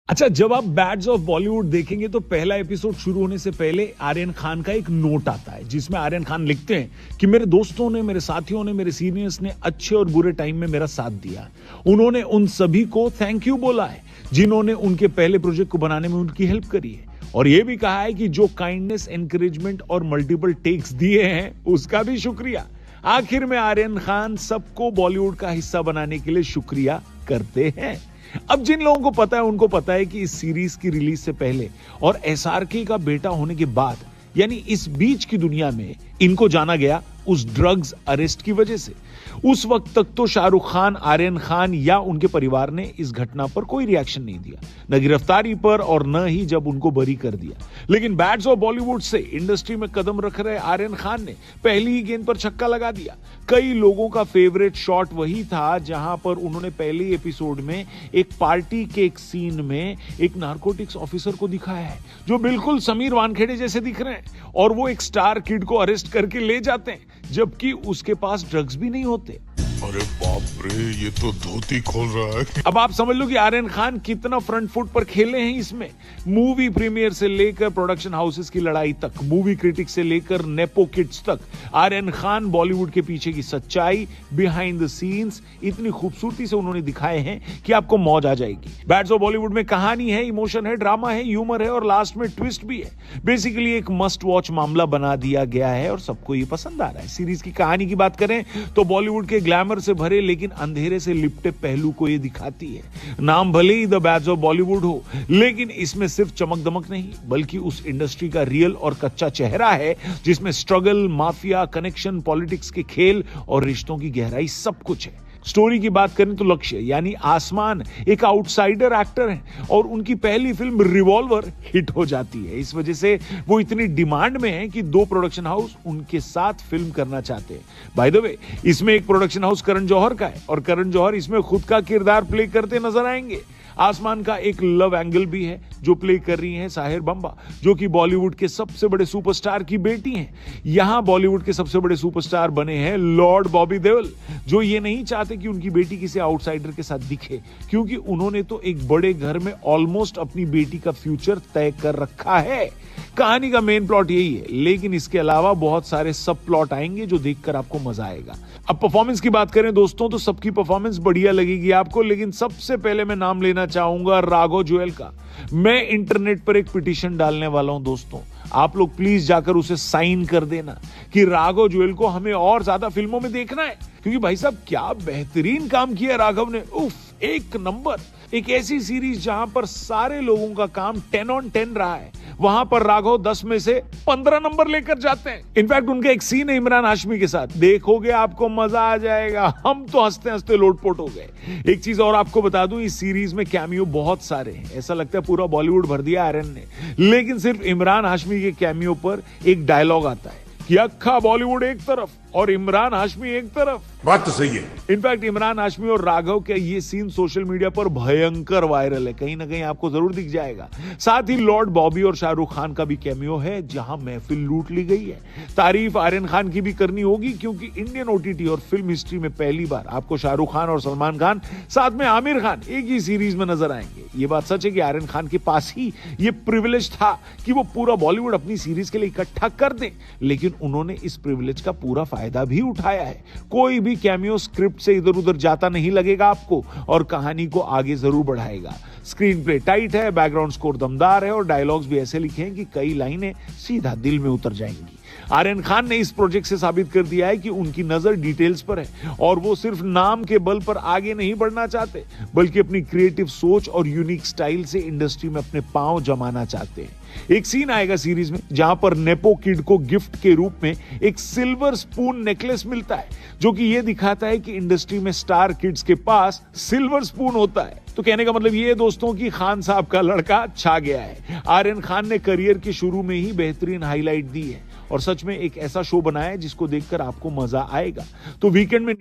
अच्छा, जब आप बैड्स ऑफ बॉलीवुड देखेंगे तो पहला एपिसोड शुरू होने से पहले आर्यन खान का एक नोट आता है जिसमें आर्यन खान लिखते हैं कि मेरे दोस्तों ने, मेरे साथियों ने, मेरे सीनियर्स ने अच्छे और बुरे टाइम में मेरा साथ दिया। उन्होंने उन सभी को थैंक यू बोला है जिन्होंने उनके पहले प्रोजेक्ट को बनाने में उनकी हेल्प करी है, और यह भी कहा है कि जो काइंडनेस, एनकरेजमेंट और मल्टीपल टेक्स दिए हैं उसका भी शुक्रिया। आखिर में आर्यन खान सबको बॉलीवुड का हिस्सा बनाने के लिए शुक्रिया करते हैं। अब जिन लोगों को पता है उनको पता है कि इस सीरीज की रिलीज से पहले और एसआरके का बेटा होने के बाद, यानी इस बीच की दुनिया में इनको जाना गया उस ड्रग्स अरेस्ट की वजह से। उस वक्त तक तो शाहरुख खान, आर्यन खान या उनके परिवार ने इस घटना पर कोई रिएक्शन नहीं दिया, न गिरफ्तारी पर और न ही जब उनको बरी कर दिया। लेकिन बैड्स ऑफ बॉलीवुड से इंडस्ट्री में कदम रख रहे आर्यन खान ने पहली ही गेंद पर छक्का लगा दिया। कई लोगों का फेवरेट शॉट वही था जहां पर उन्होंने पहले एपिसोड में एक पार्टी के एक सीन में एक नारकोटिक्स ऑफिसर को दिखाया है जो बिल्कुल समीर वानखेड़े जैसे दिख रहे हैं, और वो एक स्टार किड को अरेस्ट करके ले जाते हैं जबकि उसके पास ड्रग्स भी नहीं होते। अरे बाप रे, ये तो धोती खोल रहा है। अब आप समझ लो कि आर्यन खान कितना फ्रंट फुट पर खेले हैं इसमें। मूवी प्रीमियर से लेकर प्रोडक्शन हाउसेस की लड़ाई तक, मूवी क्रिटिक्स से लेकर नेपो किड्स तक, आर्यन खान बॉलीवुड के पीछे की सच्चाई, बिहाइंड द सीन्स इतनी खूबसूरती से उन्होंने दिखाए हैं कि आपको मौज आ जाएगी। बैड्स ऑफ बॉलीवुड में कहानी है, इमोशन है, ड्रामा है, ह्यूमर है और लास्ट में ट्विस्ट भी है। बेसिकली एक मस्ट वॉच मामला बना दिया गया है और सबको ये पसंद आ रहा है। सीरीज की कहानी की बात करें तो बॉलीवुड के ग्लैमर से भरे लेकिन अंधेरे से लिपटे पहलू को ये दिखाती है। नाम भले ही द बैड्स ऑफ बॉलीवुड हो, लेकिन इसमें सिर्फ चमक दमक नहीं बल्कि उस इंडस्ट्री का रियल और कच्चा चेहरा है जिसमें स्ट्रगल, माफिया, कनेक्शन, पॉलिटिक्स के खेल और रिश्तों की गहराई सब कुछ है। स्टोरी की बात करें तो लक्ष्य यानी आसमान एक आउटसाइडर एक्टर हैं और उनकी पहली फिल्म रिवॉल्वर हिट हो जाती है। इस वजह से वो इतनी डिमांड में है कि 2 प्रोडक्शन हाउस उनके साथ फिल्म करना चाहते हैं। बाय द वे, इसमें एक प्रोडक्शन हाउस करण जौहर का है और करण जौहर इसमें खुद का किरदार प्ले करते नजर आएंगे। आसमान का एक लव एंगल भी है जो प्ले कर रही हैं साहिर बम्बा, जो कि बॉलीवुड के सबसे बड़े सुपरस्टार की बेटी हैं। यहां बॉलीवुड के सबसे बड़े सुपरस्टार बने हैं लॉर्ड बॉबी देओल, जो ये नहीं चाहते कि उनकी बेटी किसी आउटसाइडर के साथ दिखे, क्योंकि उन्होंने तो एक बड़े घर में ऑलमोस्ट अपनी बेटी का फ्यूचर तय कर रखा है। कहानी का मेन प्लॉट यही है, लेकिन इसके अलावा बहुत सारे सब प्लॉट आएंगे जो देखकर आपको मजा आएगा। अब परफॉर्मेंस की बात करें दोस्तों तो सबकी परफॉर्मेंस बढ़िया लगेगी आपको, लेकिन सबसे पहले मैं नाम लेना चाहूंगा राघव जुएल का। मैं इंटरनेट पर एक पिटीशन डालने वाला हूं दोस्तों, आप लोग प्लीज जाकर उसे साइन कर देना कि राघव जुएल को हमें और ज्यादा फिल्मों में देखना है, क्योंकि भाई साहब क्या बेहतरीन काम किया राघव ने। उफ, एक नंबर। एक ऐसी सीरीज जहां पर सारे लोगों का काम 10 on 10 रहा है, वहां पर राघव 10 में से 15 नंबर लेकर जाते हैं। इनफैक्ट उनका एक सीन है इमरान हाशमी के साथ, देखोगे आपको मजा आ जाएगा। हम तो हंसते हंसते लोटपोट हो गए। एक चीज और आपको बता दूं, इस सीरीज में कैमियो बहुत सारे हैं, ऐसा लगता है पूरा बॉलीवुड भर दिया आर्यन ने, लेकिन सिर्फ इमरान हाशमी के कैमियो पर एक डायलॉग आता है कि अक्खा बॉलीवुड एक तरफ और इमरान हाशमी एक तरफ। बात तो सही है। इनफैक्ट इमरान हाशमी और राघव के ये सीन सोशल मीडिया पर भयंकर वायरल है, कहीं ना कहीं आपको जरूर दिख जाएगा। साथ ही लॉर्ड बॉबी और शाहरुख खान का भी कैमियो है जहां महफिल लूट ली गई है। तारीफ आर्यन खान की भी करनी होगी, क्योंकि इंडियन ओटीटी और फिल्म हिस्ट्री में पहली बार आपको शाहरुख खान और सलमान खान साथ में आमिर खान एक ही सीरीज में नजर आएंगे। ये बात सच है कि आर्यन खान के पास ही ये प्रिविलेज था कि वो पूरा बॉलीवुड अपनी सीरीज के लिए इकट्ठा कर दें, लेकिन उन्होंने इस प्रिविलेज का पूरा फायदा भी उठाया है। कोई भी कैमियो स्क्रिप्ट से इधर उधर जाता नहीं लगेगा आपको और कहानी को आगे जरूर बढ़ाएगा। स्क्रीन प्ले टाइट है, बैकग्राउंड स्कोर दमदार है और डायलॉग्स भी ऐसे लिखे हैं कि कई लाइनें सीधा दिल में उतर जाएंगी। आर्यन खान ने इस प्रोजेक्ट से साबित कर दिया है कि उनकी नजर डिटेल्स पर है और वो सिर्फ नाम के बल पर आगे नहीं बढ़ना चाहते, बल्कि अपनी क्रिएटिव सोच और यूनिक स्टाइल से इंडस्ट्री में अपने पांव जमाना चाहते हैं। एक सीन आएगा सीरीज में जहां पर नेपो किड को गिफ्ट के रूप में एक सिल्वर स्पून नेकलेस मिलता है, जो कि यह दिखाता है कि इंडस्ट्री में स्टार किड्स के पास सिल्वर स्पून होता है। तो कहने का मतलब ये दोस्तों कि खान साहब का लड़का छा गया है। आर्यन खान ने करियर के शुरू में ही बेहतरीन हाईलाइट दी है और सच में एक ऐसा शो बनाया है जिसको देखकर आपको मजा आएगा। तो वीकेंड में